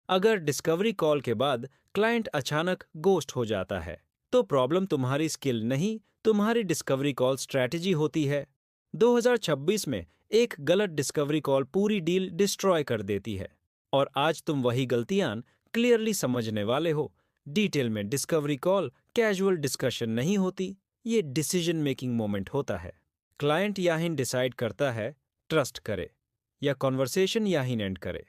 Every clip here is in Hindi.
अगर डिस्कवरी कॉल के बाद क्लाइंट अचानक गोस्ट हो जाता है, तो प्रॉब्लम तुम्हारी स्किल नहीं, तुम्हारी डिस्कवरी कॉल स्ट्रैटेजी होती है। 2026 में एक गलत डिस्कवरी कॉल पूरी डील डिस्ट्रॉय कर देती है। और आज तुम वही गलतियां क्लियरली समझने वाले हो। डिटेल में डिस्कवरी कॉल कैजुअल डिस्कशन नहीं होती, ये डिसीजन मेकिंग मोमेंट होता है। क्लाइंट याहिन डिसाइड करता है ट्रस्ट करे या कॉन्वर्सेशन याहिन एंड करे।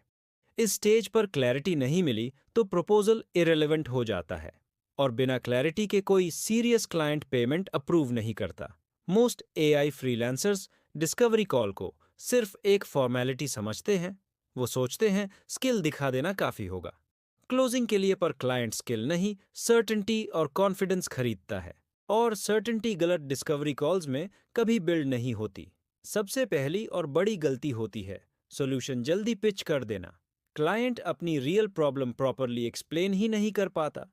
इस स्टेज पर क्लैरिटी नहीं मिली तो प्रपोजल इरेलेवेंट हो जाता है, और बिना क्लैरिटी के कोई सीरियस क्लाइंट पेमेंट अप्रूव नहीं करता। Most AI freelancers discovery call को सिर्फ एक फॉर्मेलिटी समझते हैं। वो सोचते हैं स्किल दिखा देना काफी होगा। क्लोजिंग के लिए पर क्लाइंट स्किल नहीं, सर्टेनिटी और कॉन्फिडेंस खरीदता है। और सर्टेनिटी गलत डिस्कवरी कॉल्स में कभी बिल्ड नहीं होती। सबसे पहली और बड़ी गलती होती है सॉल्यूशन जल्दी पिच कर देना। क्लाइंट अपनी रियल प्रॉब्लम प्रॉपरली एक्सप्लेन ही नहीं कर पाता।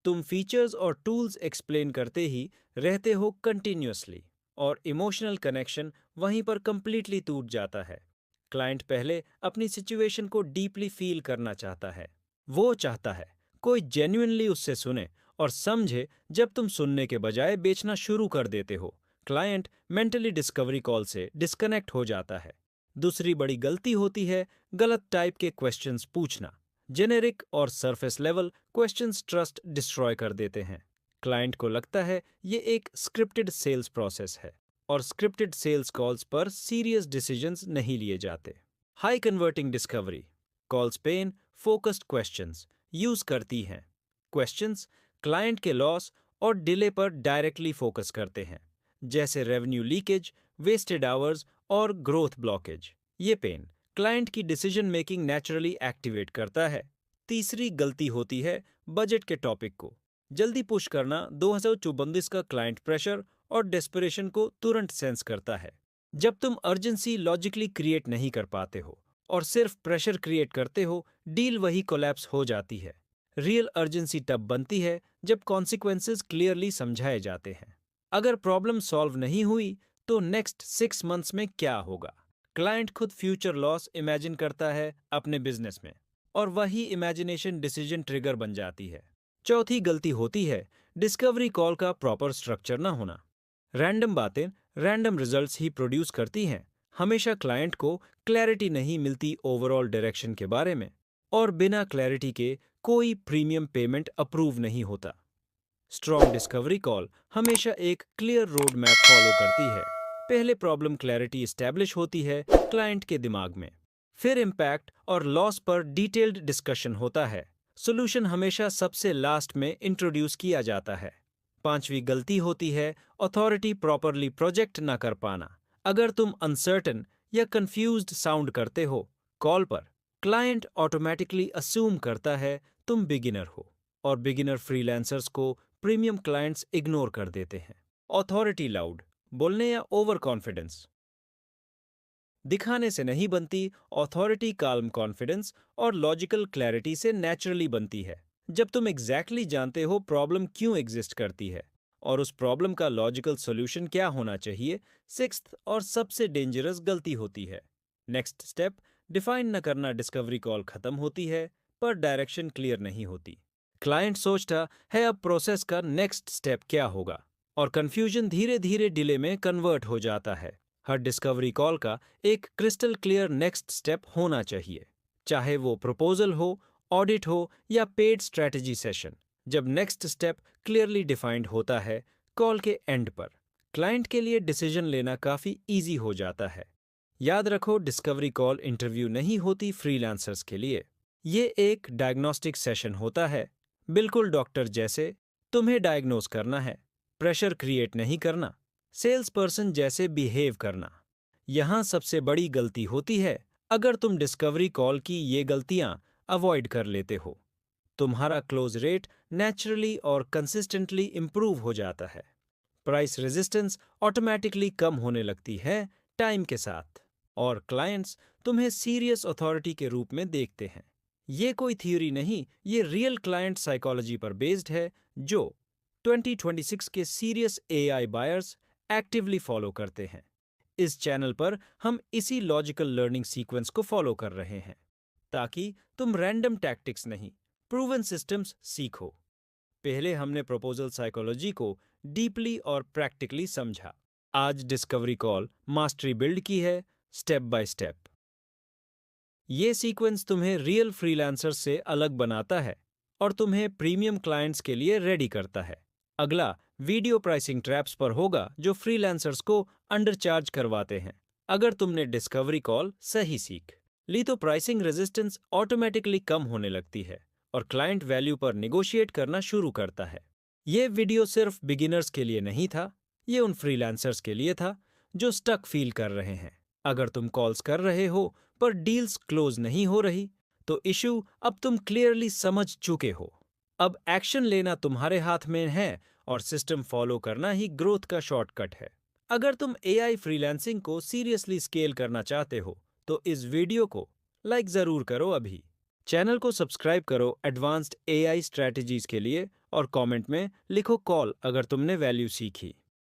तुम फीचर्स और टूल्स एक्सप्लेन करते ही रहते हो कंटिन्यूअसली, और इमोशनल कनेक्शन वहीं पर कंप्लीटली टूट जाता है। क्लाइंट पहले अपनी सिचुएशन को डीपली फील करना चाहता है। वो चाहता है कोई जेन्युइनली उससे सुने और समझे। जब तुम सुनने के बजाय बेचना शुरू कर देते हो, क्लाइंट मेंटली डिस्कवरी कॉल से डिस्कनेक्ट हो जाता है। दूसरी बड़ी गलती होती है गलत टाइप के क्वेश्चंस पूछना। जेनेरिक और surface level questions trust destroy कर देते हैं। क्लाइंट को लगता है ये एक स्क्रिप्टेड सेल्स प्रोसेस है, और स्क्रिप्टेड सेल्स कॉल्स पर सीरियस डिसीजंस नहीं लिए जाते। High converting discovery calls pain focused questions use करती हैं। क्वेश्चंस क्लाइंट के लॉस और डिले पर डायरेक्टली फोकस करते हैं, जैसे रेवेन्यू लीकेज, वेस्टेड आवर्स और ग्रोथ ब्लॉकेज। ये पेन क्लाइंट की डिसीजन मेकिंग नेचुरली एक्टिवेट करता है। तीसरी गलती होती है बजट के टॉपिक को जल्दी पुश करना। 2024 का क्लाइंट प्रेशर और डेस्परेशन को तुरंत सेंस करता है। जब तुम अर्जेंसी लॉजिकली क्रिएट नहीं कर पाते हो और सिर्फ प्रेशर क्रिएट करते हो, डील वही कोलैप्स हो जाती है। रियल अर्जेंसी तब बनती है जब कॉन्सिक्वेंसेस क्लियरली समझाए जाते हैं। अगर प्रॉब्लम सॉल्व नहीं हुई तो नेक्स्ट 6 मंथ्स में क्या होगा? क्लाइंट खुद फ्यूचर लॉस इमेजिन करता है अपने बिजनेस में, और वही इमेजिनेशन डिसीजन ट्रिगर बन जाती है। चौथी गलती होती है डिस्कवरी कॉल का प्रॉपर स्ट्रक्चर ना होना। रैंडम बातें रैंडम रिजल्ट्स ही प्रोड्यूस करती हैं। हमेशा क्लाइंट को क्लैरिटी नहीं मिलती ओवरऑल डायरेक्शन के बारे में, और बिना क्लैरिटी के कोई प्रीमियम पेमेंट अप्रूव नहीं होता। स्ट्रॉन्ग डिस्कवरी कॉल हमेशा एक क्लियर रोड मैप फॉलो करती है। पहले प्रॉब्लम क्लैरिटी एस्टैब्लिश होती है क्लाइंट के दिमाग में, फिर इम्पैक्ट और लॉस पर डिटेल्ड डिस्कशन होता है। सॉल्यूशन हमेशा सबसे लास्ट में इंट्रोड्यूस किया जाता है। पांचवी गलती होती है अथॉरिटी प्रॉपरली प्रोजेक्ट ना कर पाना। अगर तुम अनसर्टन या कंफ्यूज्ड साउंड करते हो कॉल पर, क्लाइंट ऑटोमेटिकली असूम करता है तुम बिगिनर हो, और बिगिनर फ्रीलांसर्स को प्रीमियम क्लाइंट्स इग्नोर कर देते हैं। अथॉरिटी लाउड बोलने या ओवर कॉन्फिडेंस दिखाने से नहीं बनती। अथॉरिटी काल्म कॉन्फिडेंस और लॉजिकल क्लैरिटी से नेचुरली बनती है। जब तुम एग्जैक्टली जानते हो प्रॉब्लम क्यों एग्जिस्ट करती है और उस प्रॉब्लम का लॉजिकल सॉल्यूशन क्या होना चाहिए। सिक्स्थ और सबसे डेंजरस गलती होती है नेक्स्ट स्टेप डिफाइन न करना। डिस्कवरी कॉल खत्म होती है पर डायरेक्शन क्लियर नहीं होती। क्लाइंट सोचता है अब प्रोसेस का नेक्स्ट स्टेप क्या होगा, और कंफ्यूजन धीरे धीरे डिले में कन्वर्ट हो जाता है। हर डिस्कवरी कॉल का एक क्रिस्टल क्लियर नेक्स्ट स्टेप होना चाहिए, चाहे वो प्रपोजल हो, ऑडिट हो या पेड स्ट्रेटजी सेशन। जब नेक्स्ट स्टेप क्लियरली डिफाइंड होता है कॉल के एंड पर, क्लाइंट के लिए डिसीजन लेना काफ़ी ईजी हो जाता है। याद रखो डिस्कवरी कॉल इंटरव्यू नहीं होती फ्रीलांसर्स के लिए। ये एक डायग्नोस्टिक सेशन होता है, बिल्कुल डॉक्टर जैसे। तुम्हें डायग्नोज करना है, प्रेशर क्रिएट नहीं करना। सेल्स पर्सन जैसे बिहेव करना। यहाँ सबसे बड़ी गलती होती है अगर तुम डिस्कवरी कॉल की ये गलतियाँ अवॉइड कर लेते हो। तुम्हारा क्लोज रेट नेचुरली और कंसिस्टेंटली इम्प्रूव हो जाता है। प्राइस रेजिस्टेंस ऑटोमेटिकली कम होने लगती है टाइम के साथ, और क्लाइंट्स तुम्हें सीरियस अथॉरिटी के रूप में देखते हैं। ये कोई थ्योरी नहीं, ये रियल क्लाइंट साइकोलॉजी पर बेस्ड है, जो 2026 के serious AI buyers actively follow करते हैं। इस चैनल पर हम इसी लॉजिकल लर्निंग सीक्वेंस को फॉलो कर रहे हैं। ताकि तुम रैंडम टैक्टिक्स नहीं, प्रूवन सिस्टम्स सीखो। पहले हमने प्रपोजल साइकोलॉजी को डीपली और प्रैक्टिकली समझा। आज डिस्कवरी कॉल मास्टरी बिल्ड की है, स्टेप बाय स्टेप। ये सीक्वेंस तुम्हें रियल फ्रीलांसर्स से अलग बनाता है और तुम्हें प्रीमियम क्लाइंट्स के लिए रेडी करता है। अगला वीडियो प्राइसिंग ट्रैप्स पर होगा जो फ्रीलांसर्स को अंडरचार्ज करवाते हैं। अगर तुमने डिस्कवरी कॉल सही सीख ली तो प्राइसिंग रेजिस्टेंस ऑटोमेटिकली कम होने लगती है और क्लाइंट वैल्यू पर निगोशिएट करना शुरू करता है। ये वीडियो सिर्फ बिगिनर्स के लिए नहीं था, ये उन फ्रीलांसर्स के लिए था जो स्टक फील कर रहे हैं। अगर तुम कॉल्स कर रहे हो पर डील्स क्लोज नहीं हो रही, तो इशू अब तुम क्लियरली समझ चुके हो। अब एक्शन लेना तुम्हारे हाथ में है और सिस्टम फॉलो करना ही ग्रोथ का शॉर्टकट है। अगर तुम एआई फ्रीलांसिंग को सीरियसली स्केल करना चाहते हो, तो इस वीडियो को लाइक ज़रूर करो अभी। चैनल को सब्सक्राइब करो एडवांस्ड एआई स्ट्रैटेजीज के लिए और कमेंट में लिखो कॉल अगर तुमने वैल्यू सीखी।